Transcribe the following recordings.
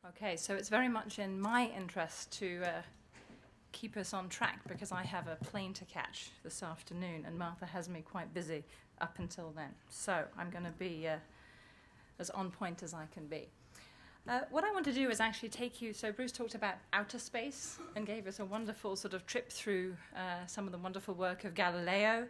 Okay, so it's very much in my interest to keep us on track because I have a plane to catch this afternoon and Martha has me quite busy up until then. So I'm going to be as on point as I can be. What I want to do is actually take you, so Bruce talked about outer space and gave us a wonderful sort of trip through some of the wonderful work of Galileo,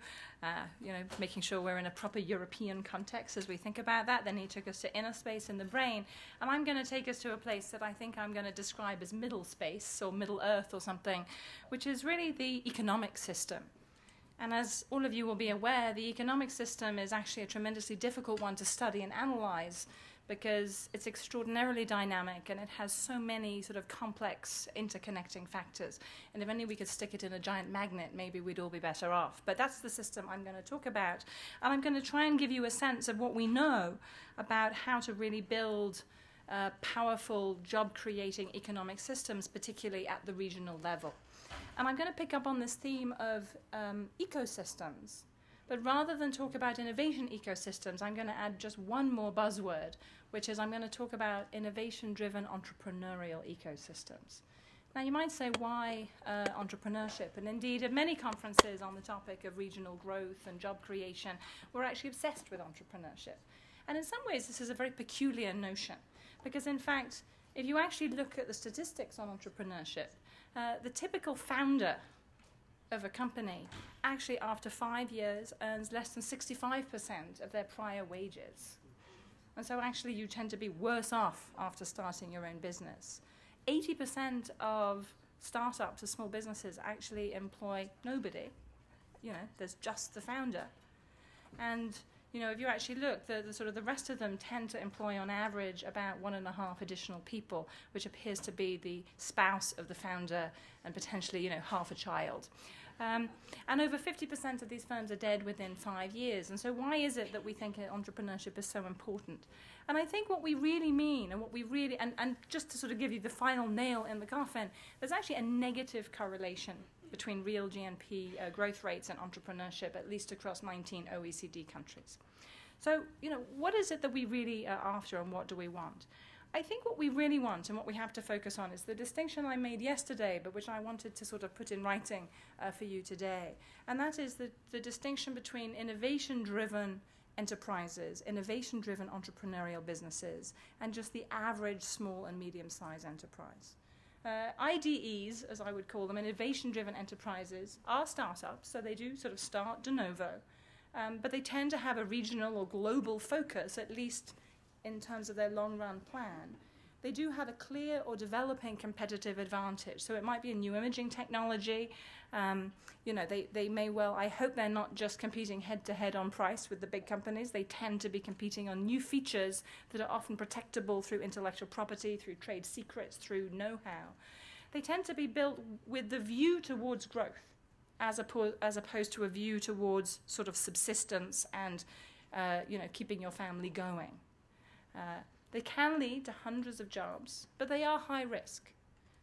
making sure we're in a proper European context as we think about that. Then he took us to inner space in the brain. And I'm going to take us to a place that I think I'm going to describe as middle space or middle earth or something, which is really the economic system. And as all of you will be aware, the economic system is actually a tremendously difficult one to study and analyze because it's extraordinarily dynamic and it has so many sort of complex interconnecting factors. And if only we could stick it in a giant magnet, maybe we'd all be better off. But that's the system I'm going to talk about. And I'm going to try and give you a sense of what we know about how to really build powerful job-creating economic systems, particularly at the regional level. And I'm going to pick up on this theme of ecosystems. But rather than talk about innovation ecosystems, I'm going to add just one more buzzword, which is I'm going to talk about innovation-driven entrepreneurial ecosystems. Now, you might say, why entrepreneurship? And indeed, at many conferences on the topic of regional growth and job creation, we're actually obsessed with entrepreneurship. And in some ways, this is a very peculiar notion. Because, in fact, if you actually look at the statistics on entrepreneurship, the typical founder of a company actually after 5 years earns less than 65% of their prior wages. And so actually you tend to be worse off after starting your own business. 80% of startups or small businesses actually employ nobody. There's just the founder. And if you actually look, the rest of them tend to employ on average about 1.5 additional people, which appears to be the spouse of the founder and potentially, half a child. And over 50% of these firms are dead within 5 years. And so why is it that we think entrepreneurship is so important? And I think what we really mean and what we really, and just to sort of give you the final nail in the coffin, there's actually a negative correlation between real GNP growth rates and entrepreneurship, at least across 19 OECD countries. So, what is it that we really are after and what do we want? I think what we really want and what we have to focus on is the distinction I made yesterday, but which I wanted to sort of put in writing for you today. And that is the distinction between innovation-driven enterprises, innovation-driven entrepreneurial businesses, and just the average small and medium-sized enterprise. IDEs, as I would call them, innovation-driven enterprises, are startups, so they do sort of start de novo, but they tend to have a regional or global focus, at least in terms of their long-run plan. They do have a clear or developing competitive advantage. So it might be a new imaging technology. They may well, I hope they're not just competing head-to-head on price with the big companies. They tend to be competing on new features that are often protectable through intellectual property, through trade secrets, through know-how. They tend to be built with the view towards growth, as opposed to a view towards sort of subsistence and keeping your family going. They can lead to hundreds of jobs, but they are high risk.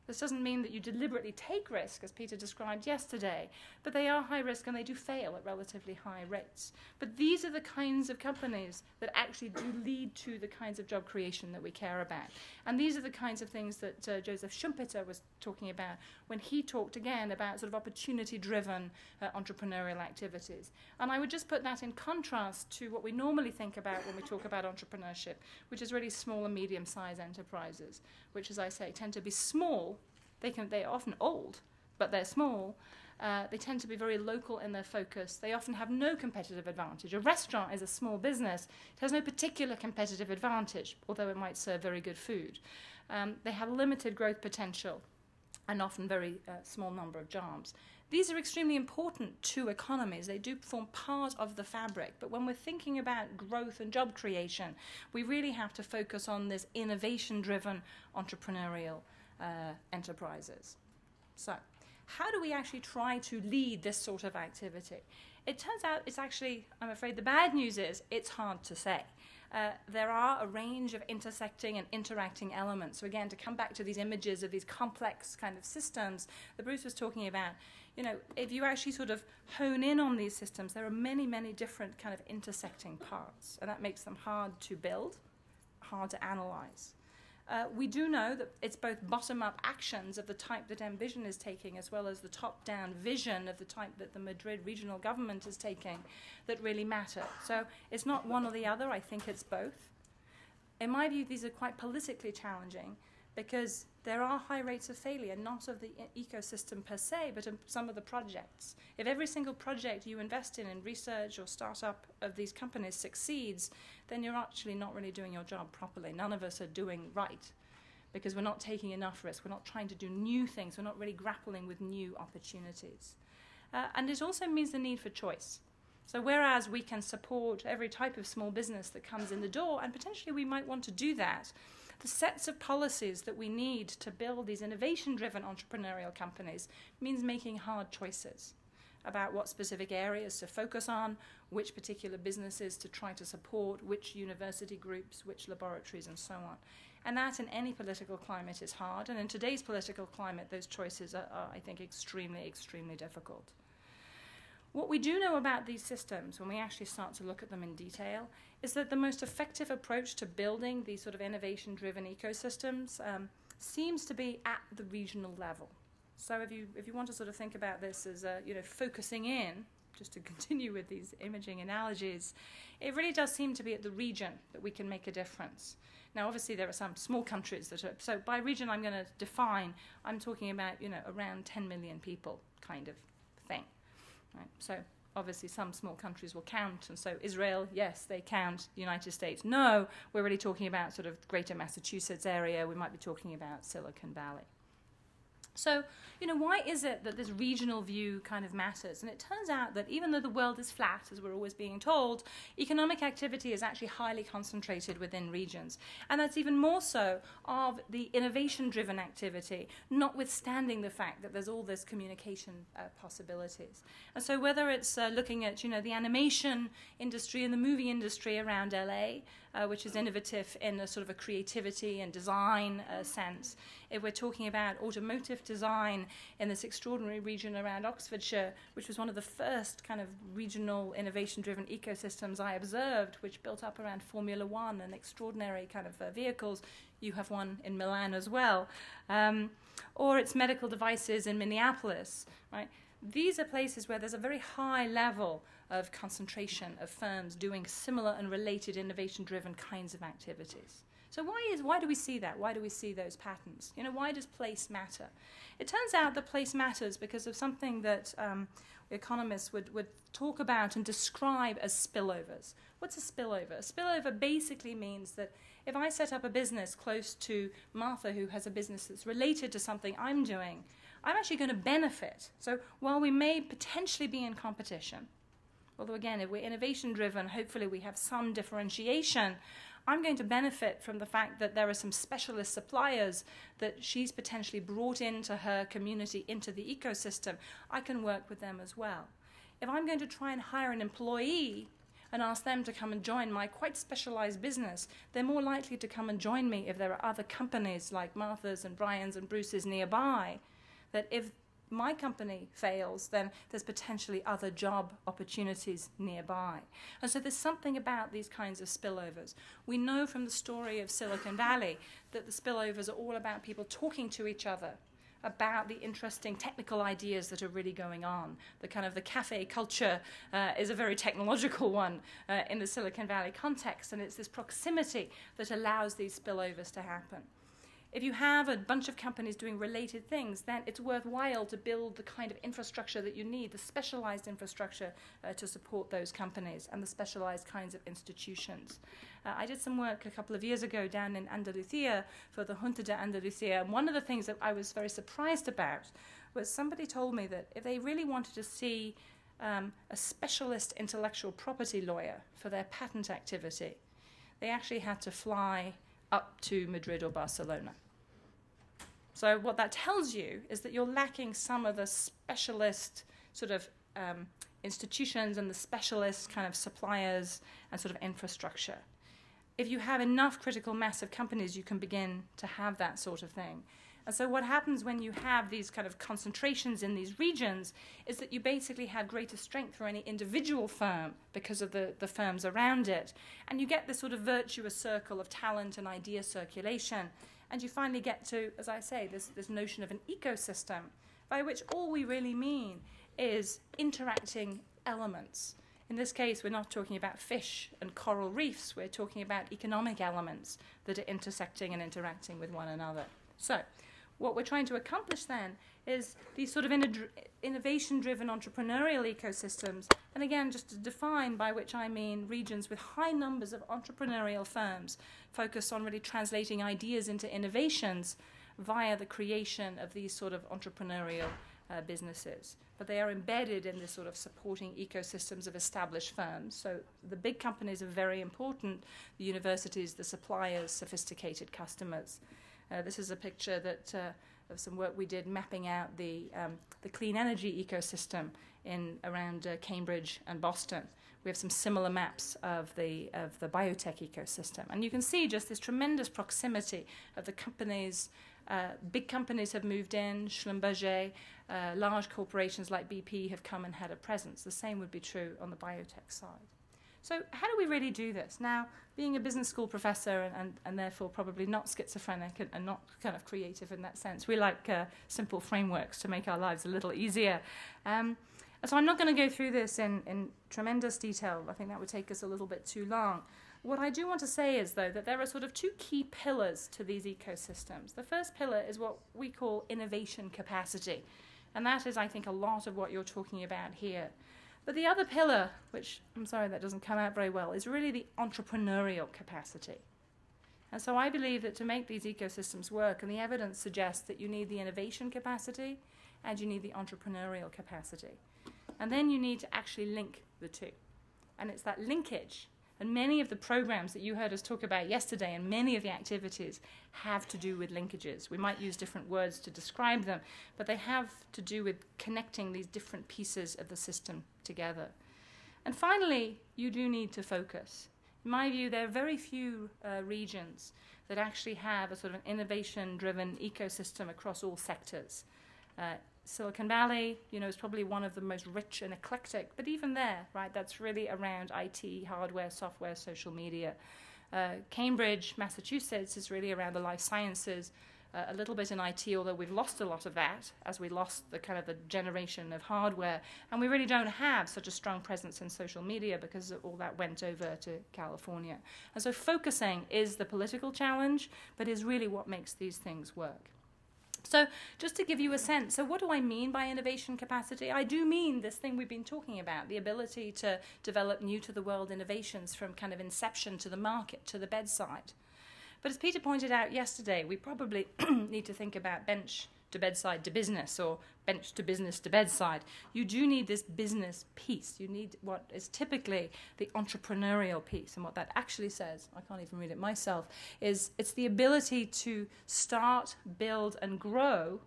This doesn't mean that you deliberately take risk, as Peter described yesterday, but they are high risk and they do fail at relatively high rates. But these are the kinds of companies that actually do lead to the kinds of job creation that we care about. And these are the kinds of things that Joseph Schumpeter was talking about when he talked again about sort of opportunity-driven entrepreneurial activities. And I would just put that in contrast to what we normally think about when we talk about entrepreneurship, which is really small and medium-sized enterprises, which, as I say, tend to be small. They're often old, but they're small. They tend to be very local in their focus. They often have no competitive advantage. A restaurant is a small business. It has no particular competitive advantage, although it might serve very good food. They have limited growth potential and often very small number of jobs. These are extremely important to economies. They do form part of the fabric. But when we're thinking about growth and job creation, we really have to focus on this innovation-driven entrepreneurial enterprises. So, how do we actually try to lead this sort of activity? It turns out it's actually, I'm afraid the bad news is, it's hard to say. There are a range of intersecting and interacting elements. So again, to come back to these images of these complex kind of systems that Bruce was talking about, if you actually sort of hone in on these systems, there are many, many different kind of intersecting parts. And that makes them hard to build, hard to analyze. We do know that it's both bottom-up actions of the type that Envision is taking, as well as the top-down vision of the type that the Madrid regional government is taking, that really matter. So it's not one or the other. I think it's both. In my view, these are quite politically challenging because there are high rates of failure, not of the ecosystem per se, but of some of the projects. If every single project you invest in research or startup of these companies succeeds, then you're actually not really doing your job properly. None of us are doing right because we're not taking enough risk. We're not trying to do new things. We're not really grappling with new opportunities. And it also means the need for choice. So whereas we can support every type of small business that comes in the door, and potentially we might want to do that, the sets of policies that we need to build these innovation-driven entrepreneurial companies means making hard choices about what specific areas to focus on, which particular businesses to try to support, which university groups, which laboratories, and so on. And that in any political climate is hard, and in today's political climate, those choices are I think, extremely, extremely difficult. What we do know about these systems, when we actually start to look at them in detail, is that the most effective approach to building these sort of innovation-driven ecosystems seems to be at the regional level. So if you want to sort of think about this as focusing in, just to continue with these imaging analogies, it really does seem to be at the region that we can make a difference. Now, obviously, there are some small countries that are, so by region I'm going to define, I'm talking about, around 10 million people kind of thing. Right. So obviously some small countries will count, and so Israel, yes, they count. The United States, no. We're really talking about sort of greater Massachusetts area. We might be talking about Silicon Valley. So, why is it that this regional view kind of matters? And it turns out that even though the world is flat, as we're always being told, economic activity is actually highly concentrated within regions. And that's even more so of the innovation-driven activity, notwithstanding the fact that there's all this communication possibilities. And so whether it's looking at, the animation industry and the movie industry around LA, which is innovative in a sort of a creativity and design sense. If we're talking about automotive design in this extraordinary region around Oxfordshire, which was one of the first kind of regional innovation-driven ecosystems I observed, which built up around Formula One and extraordinary kind of vehicles. You have one in Milan as well. Or it's medical devices in Minneapolis, right? These are places where there's a very high level of concentration of firms doing similar and related innovation-driven kinds of activities. So why do we see that? Why do we see those patterns? Why does place matter? It turns out that place matters because of something that economists would talk about and describe as spillovers. What's a spillover? A spillover basically means that if I set up a business close to Martha, who has a business that's related to something I'm doing, I'm actually going to benefit. So while we may potentially be in competition, although again, if we're innovation-driven, hopefully we have some differentiation, I'm going to benefit from the fact that there are some specialist suppliers that she's potentially brought into her community, into the ecosystem. I can work with them as well. If I'm going to try and hire an employee and ask them to come and join my quite specialized business, they're more likely to come and join me if there are other companies like Martha's and Brian's and Bruce's nearby. That if my company fails, then there's potentially other job opportunities nearby. And so there's something about these kinds of spillovers. We know from the story of Silicon Valley that the spillovers are all about people talking to each other about the interesting technical ideas that are really going on. The kind of the cafe culture is a very technological one in the Silicon Valley context, and it's this proximity that allows these spillovers to happen. If you have a bunch of companies doing related things, then it's worthwhile to build the kind of infrastructure that you need, the specialized infrastructure to support those companies and the specialized kinds of institutions. I did some work a couple of years ago down in Andalusia for the Junta de Andalucía, and one of the things that I was very surprised about was somebody told me that if they really wanted to see a specialist intellectual property lawyer for their patent activity, they actually had to fly up to Madrid or Barcelona. So what that tells you is that you're lacking some of the specialist sort of institutions and the specialist kind of suppliers and sort of infrastructure. If you have enough critical mass of companies, you can begin to have that sort of thing. And so what happens when you have these kind of concentrations in these regions is that you basically have greater strength for any individual firm because of the firms around it. And you get this sort of virtuous circle of talent and idea circulation. And you finally get to, as I say, this notion of an ecosystem, by which all we really mean is interacting elements. In this case, we're not talking about fish and coral reefs. We're talking about economic elements that are intersecting and interacting with one another. So what we're trying to accomplish then is these sort of innovation-driven entrepreneurial ecosystems, and again, just to define by which I mean regions with high numbers of entrepreneurial firms focused on really translating ideas into innovations via the creation of these sort of entrepreneurial businesses. But they are embedded in this sort of supporting ecosystems of established firms. So the big companies are very important, the universities, the suppliers, sophisticated customers. This is a picture that of some work we did mapping out the clean energy ecosystem in around Cambridge and Boston. We have some similar maps of the biotech ecosystem. And you can see just this tremendous proximity of the companies. Big companies have moved in, Schlumberger, large corporations like BP have come and had a presence. The same would be true on the biotech side. So how do we really do this? Now, being a business school professor and therefore probably not schizophrenic and not kind of creative in that sense, we like simple frameworks to make our lives a little easier. So I'm not going to go through this in tremendous detail. I think that would take us a little bit too long. What I do want to say is, though, that there are sort of two key pillars to these ecosystems. The first pillar is what we call innovation capacity. And that is, I think, a lot of what you're talking about here. But the other pillar, which I'm sorry that doesn't come out very well, is really the entrepreneurial capacity. And so I believe that to make these ecosystems work, and the evidence suggests that you need the innovation capacity and you need the entrepreneurial capacity. And then you need to actually link the two. And it's that linkage. And many of the programs that you heard us talk about yesterday and many of the activities have to do with linkages. We might use different words to describe them, but they have to do with connecting these different pieces of the system together. And finally, you do need to focus. In my view, there are very few regions that actually have a sort of an innovation-driven ecosystem across all sectors. Silicon Valley, is probably one of the most rich and eclectic, but even there, right, that's really around IT, hardware, software, social media. Cambridge, Massachusetts is really around the life sciences, a little bit in IT, although we've lost a lot of that as we lost the kind of the generation of hardware, and we really don't have such a strong presence in social media because all that went over to California. And so focusing is the political challenge, but is really what makes these things work. So just to give you a sense, so what do I mean by innovation capacity? I do mean this thing we've been talking about, the ability to develop new-to-the-world innovations from kind of inception to the market, to the bedside. But as Peter pointed out yesterday, we probably need to think about bench to bedside to business or bench to business to bedside. You do need this business piece. You need what is typically the entrepreneurial piece. And what that actually says, I can't even read it myself, is it's the ability to start, build, and grow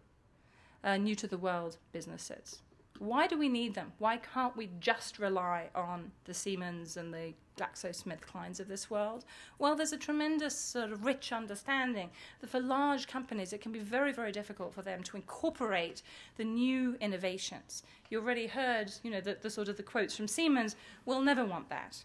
new-to-the-world businesses. Why do we need them? Why can't we just rely on the Siemens and the GlaxoSmithKlines of this world? Well, there's a tremendous sort of rich understanding that for large companies it can be very, very difficult for them to incorporate the new innovations. You already heard, the sort of the quotes from Siemens, we'll never want that.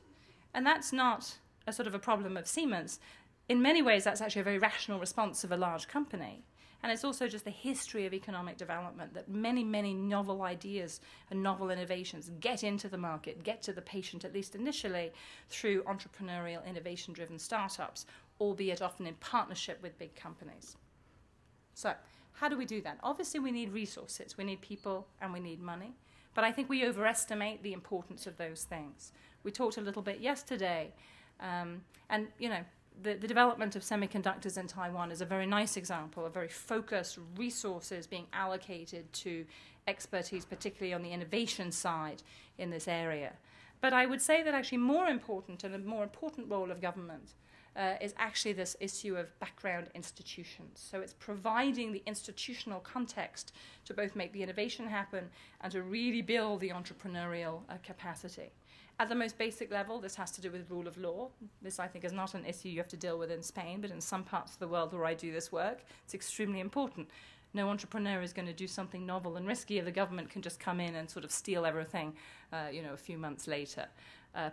And that's not a sort of a problem of Siemens. In many ways, that's actually a very rational response of a large company. And it's also just the history of economic development that many, many novel ideas and novel innovations get into the market, get to the patient, at least initially, through entrepreneurial, innovation-driven startups, albeit often in partnership with big companies. So how do we do that? Obviously, we need resources. We need people and we need money. But I think we overestimate the importance of those things. We talked a little bit yesterday, the development of semiconductors in Taiwan is a very nice example of very focused resources being allocated to expertise, particularly on the innovation side in this area. But I would say that actually more important and a more important role of government is actually this issue of background institutions. So it's providing the institutional context to both make the innovation happen and to really build the entrepreneurial capacity. At the most basic level, this has to do with rule of law. This, I think, is not an issue you have to deal with in Spain, but in some parts of the world where I do this work, it's extremely important. No entrepreneur is going to do something novel and risky if the government can just come in and sort of steal everything, a few months later.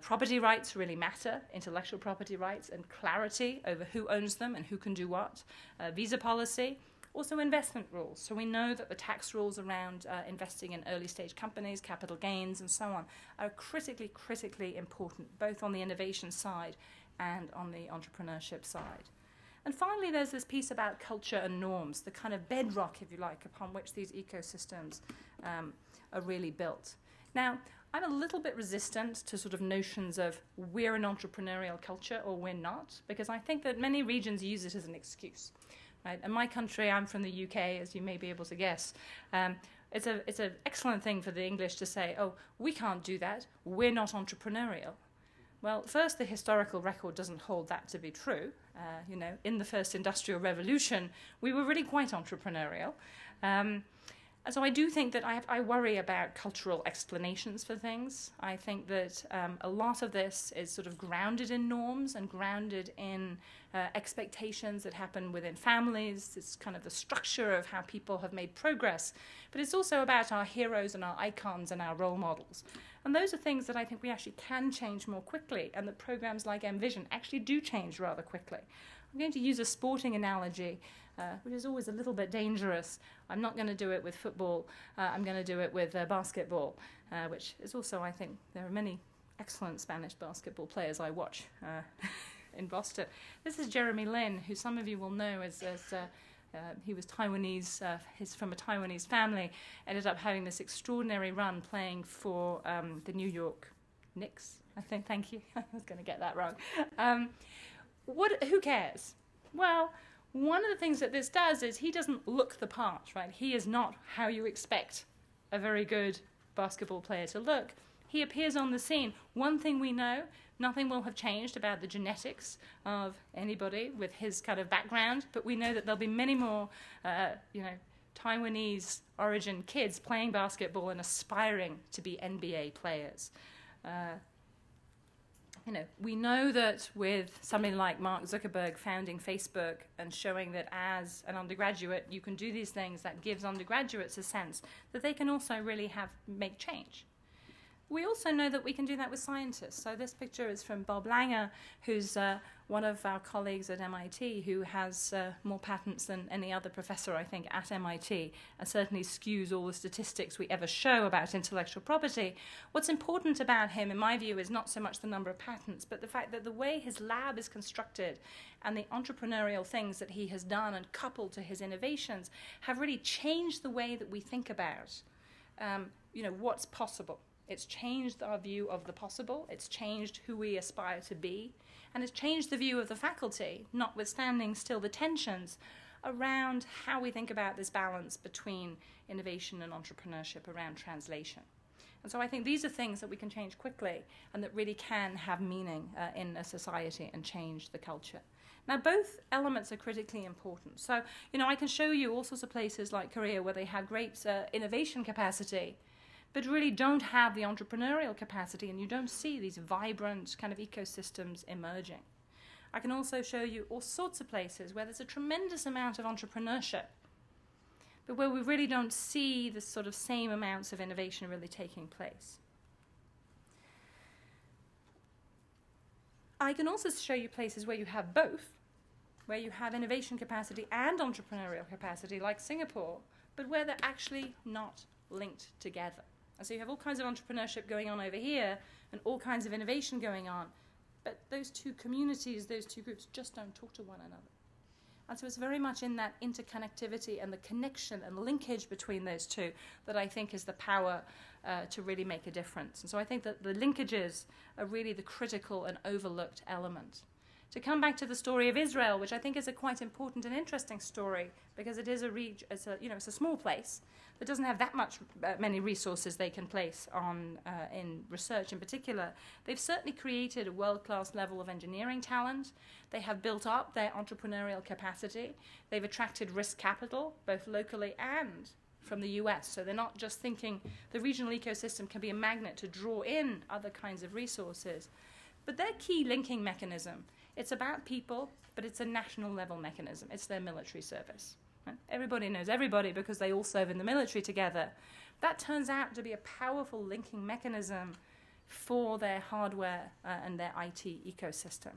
Property rights really matter, intellectual property rights, and clarity over who owns them and who can do what. Visa policy, also investment rules. So we know that the tax rules around investing in early stage companies, capital gains, and so on are critically important, both on the innovation side and on the entrepreneurship side. And finally, there's this piece about culture and norms, the kind of bedrock, if you like, upon which these ecosystems are really built. Now, I'm a little bit resistant to sort of notions of we're an entrepreneurial culture or we're not, because I think that many regions use it as an excuse. Right? In my country, I'm from the UK, as you may be able to guess. It's an excellent thing for the English to say, oh, we can't do that, we're not entrepreneurial. Well, first, the historical record doesn't hold that to be true. In the first industrial revolution, we were really quite entrepreneurial. And so I do think that I worry about cultural explanations for things. I think that a lot of this is sort of grounded in norms and grounded in expectations that happen within families. It's kind of the structure of how people have made progress. But it's also about our heroes and our icons and our role models. And those are things that I think we actually can change more quickly, and that programs like Envision actually do change rather quickly. I'm going to use a sporting analogy, which is always a little bit dangerous. I'm not going to do it with football. I'm going to do it with basketball, which is also, I think, there are many excellent Spanish basketball players I watch in Boston. This is Jeremy Lin, who some of you will know as he was Taiwanese. He's from a Taiwanese family. Ended up having this extraordinary run playing for the New York Knicks, I think. Thank you. I was going to get that wrong. Who cares? Well, one of the things that this does is he doesn't look the part, right? He is not how you expect a very good basketball player to look. He appears on the scene. One thing we know, nothing will have changed about the genetics of anybody with his kind of background, but we know that there'll be many more, Taiwanese origin kids playing basketball and aspiring to be NBA players. We know that with somebody like Mark Zuckerberg founding Facebook and showing that as an undergraduate you can do these things, that gives undergraduates a sense that they can also really make change. We also know that we can do that with scientists. So this picture is from Bob Langer, who's one of our colleagues at MIT, who has more patents than any other professor, I think, at MIT, and certainly skews all the statistics we ever show about intellectual property. What's important about him, in my view, is not so much the number of patents, but the fact that the way his lab is constructed and the entrepreneurial things that he has done and coupled to his innovations have really changed the way that we think about, what's possible. It's changed our view of the possible, it's changed who we aspire to be, and it's changed the view of the faculty, notwithstanding still the tensions around how we think about this balance between innovation and entrepreneurship around translation. And so I think these are things that we can change quickly and that really can have meaning in a society and change the culture. Now, both elements are critically important. So, I can show you all sorts of places like Korea where they have great innovation capacity, but really don't have the entrepreneurial capacity, and you don't see these vibrant kind of ecosystems emerging. I can also show you all sorts of places where there's a tremendous amount of entrepreneurship, but where we really don't see the sort of same amounts of innovation really taking place. I can also show you places where you have both, where you have innovation capacity and entrepreneurial capacity, like Singapore, but where they're actually not linked together. And so you have all kinds of entrepreneurship going on over here and all kinds of innovation going on, but those two communities, those two groups just don't talk to one another. And so it's very much in that interconnectivity and the connection and linkage between those two that I think is the power to really make a difference. And so I think that the linkages are really the critical and overlooked element. To come back to the story of Israel, which I think is a quite important and interesting story, because it is it's a small place that doesn't have that many resources they can place on in research in particular. They've certainly created a world-class level of engineering talent. They have built up their entrepreneurial capacity. They've attracted risk capital, both locally and from the US. So they're not just thinking the regional ecosystem can be a magnet to draw in other kinds of resources. But their key linking mechanism, it's about people, but it's a national level mechanism. It's their military service. Right? Everybody knows everybody because they all serve in the military together. That turns out to be a powerful linking mechanism for their hardware and their IT ecosystem.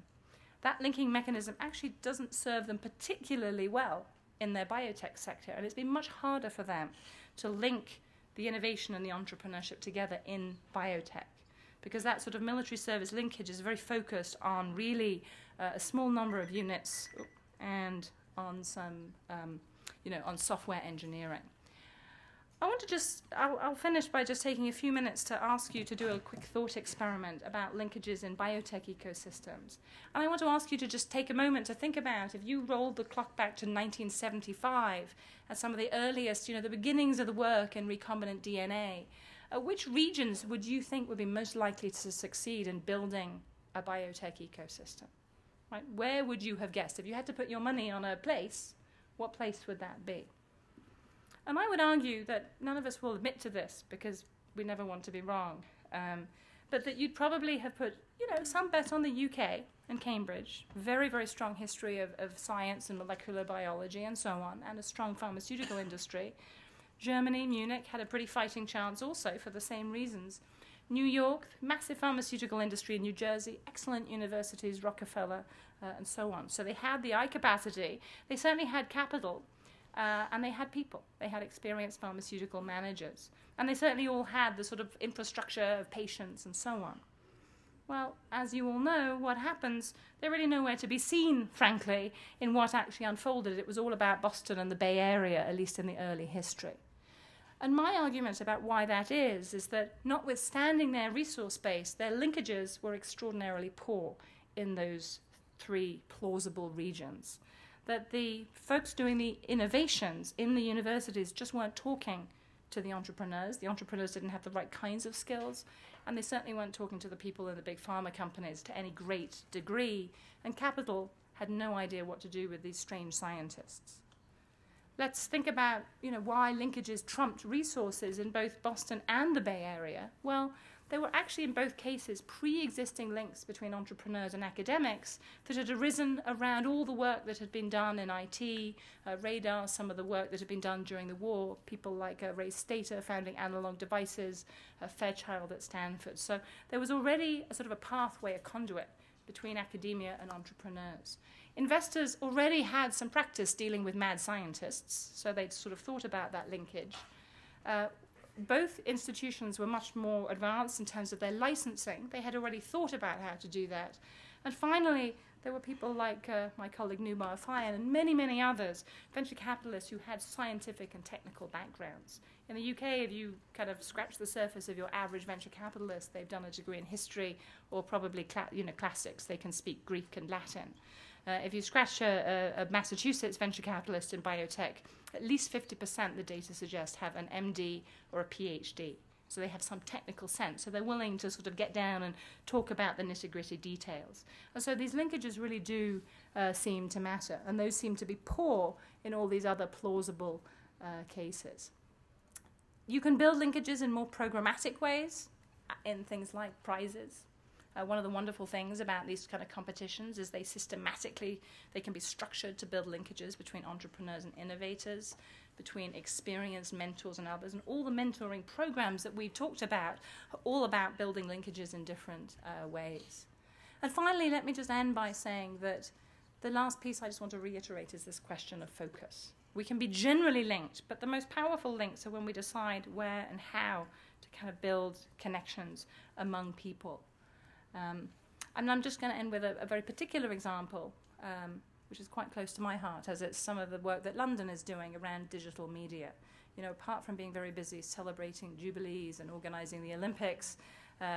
That linking mechanism actually doesn't serve them particularly well in their biotech sector, and it's been much harder for them to link the innovation and the entrepreneurship together in biotech, because that sort of military service linkage is very focused on really a small number of units and on some, on software engineering. I want to I'll finish by just taking a few minutes to ask you to do a quick thought experiment about linkages in biotech ecosystems. And I want to ask you to just take a moment to think about, if you rolled the clock back to 1975, at some of the earliest, the beginnings of the work in recombinant DNA, which regions would you think would be most likely to succeed in building a biotech ecosystem? Right? Where would you have guessed? If you had to put your money on a place, what place would that be? And I would argue that none of us will admit to this because we never want to be wrong, but that you'd probably have put, some bet on the UK and Cambridge, very, very strong history of science and molecular biology and so on, and a strong pharmaceutical industry. Germany, Munich, had a pretty fighting chance also for the same reasons. New York, massive pharmaceutical industry. New Jersey, excellent universities, Rockefeller, and so on. So they had the eye capacity. They certainly had capital. And they had people. They had experienced pharmaceutical managers. And they certainly all had the sort of infrastructure of patients and so on. Well, as you all know, what happens, they're really nowhere to be seen, frankly, in what actually unfolded. It was all about Boston and the Bay Area, at least in the early history. And my argument about why that is that notwithstanding their resource base, their linkages were extraordinarily poor in those three plausible regions. That the folks doing the innovations in the universities just weren't talking to the entrepreneurs. The entrepreneurs didn't have the right kinds of skills, and they certainly weren't talking to the people in the big pharma companies to any great degree, and capital had no idea what to do with these strange scientists. Let's think about, why linkages trumped resources in both Boston and the Bay Area. Well, there were actually in both cases pre-existing links between entrepreneurs and academics that had arisen around all the work that had been done in IT, radar, some of the work that had been done during the war, people like Ray Stater founding Analog Devices, Fairchild at Stanford. So there was already a sort of a pathway, a conduit between academia and entrepreneurs. Investors already had some practice dealing with mad scientists, so they'd sort of thought about that linkage. Both institutions were much more advanced in terms of their licensing. They had already thought about how to do that. And finally, there were people like my colleague Nubar Fayan and many, many others, venture capitalists who had scientific and technical backgrounds. In the UK, if you kind of scratch the surface of your average venture capitalist, they've done a degree in history or probably classics. They can speak Greek and Latin. If you scratch a Massachusetts venture capitalist in biotech, at least 50%, the data suggests, have an MD or a PhD. So they have some technical sense. So they're willing to sort of get down and talk about the nitty-gritty details. And so these linkages really do seem to matter. And those seem to be poor in all these other plausible cases. You can build linkages in more programmatic ways, in things like prizes. One of the wonderful things about these kind of competitions is they can be structured to build linkages between entrepreneurs and innovators, between experienced mentors and others, and all the mentoring programs that we've talked about are all about building linkages in different ways. And finally, let me just end by saying that the last piece I just want to reiterate is this question of focus. We can be generally linked, but the most powerful links are when we decide where and how to kind of build connections among people. And I'm just going to end with a very particular example, which is quite close to my heart, as it's some of the work that London is doing around digital media. Apart from being very busy celebrating jubilees and organising the Olympics,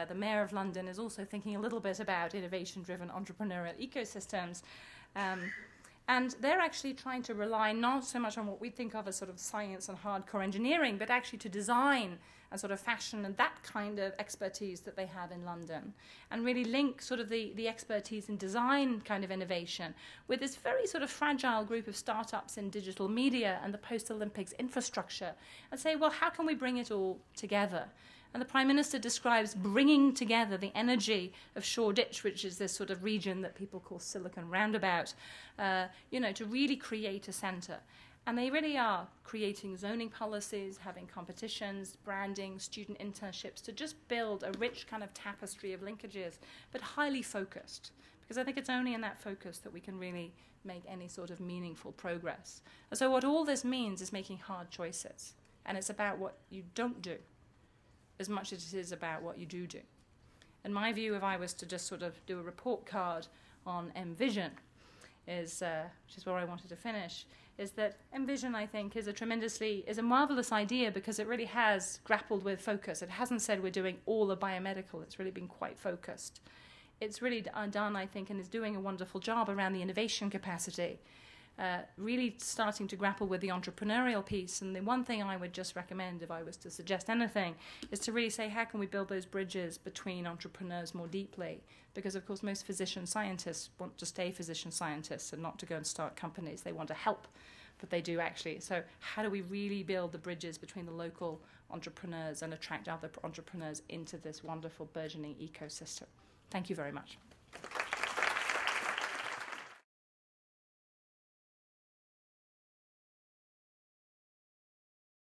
the Mayor of London is also thinking a little bit about innovation-driven entrepreneurial ecosystems. And they're actually trying to rely not so much on what we think of as sort of science and hardcore engineering, but actually to design and sort of fashion and that kind of expertise that they have in London, and really link sort of the expertise in design kind of innovation with this very sort of fragile group of startups in digital media and the post-Olympics infrastructure, and say, well, how can we bring it all together? And the Prime Minister describes bringing together the energy of Shoreditch, which is this sort of region that people call Silicon Roundabout, to really create a centre. And they really are creating zoning policies, having competitions, branding, student internships to just build a rich kind of tapestry of linkages, but highly focused. Because I think it's only in that focus that we can really make any sort of meaningful progress. And so what all this means is making hard choices. And it's about what you don't do as much as it is about what you do. And my view, if I was to just sort of do a report card on Envision, is, which is where I wanted to finish, is that Envision, I think, is a marvelous idea because it really has grappled with focus. It hasn't said we're doing all the biomedical. It's really been quite focused. It's really done, I think, and is doing a wonderful job around the innovation capacity, really starting to grapple with the entrepreneurial piece. And the one thing I would just recommend, if I was to suggest anything, is to really say, how can we build those bridges between entrepreneurs more deeply? Because, of course, most physician scientists want to stay physician scientists and not to go and start companies. They want to help, but they do actually. So how do we really build the bridges between the local entrepreneurs and attract other entrepreneurs into this wonderful burgeoning ecosystem? Thank you very much.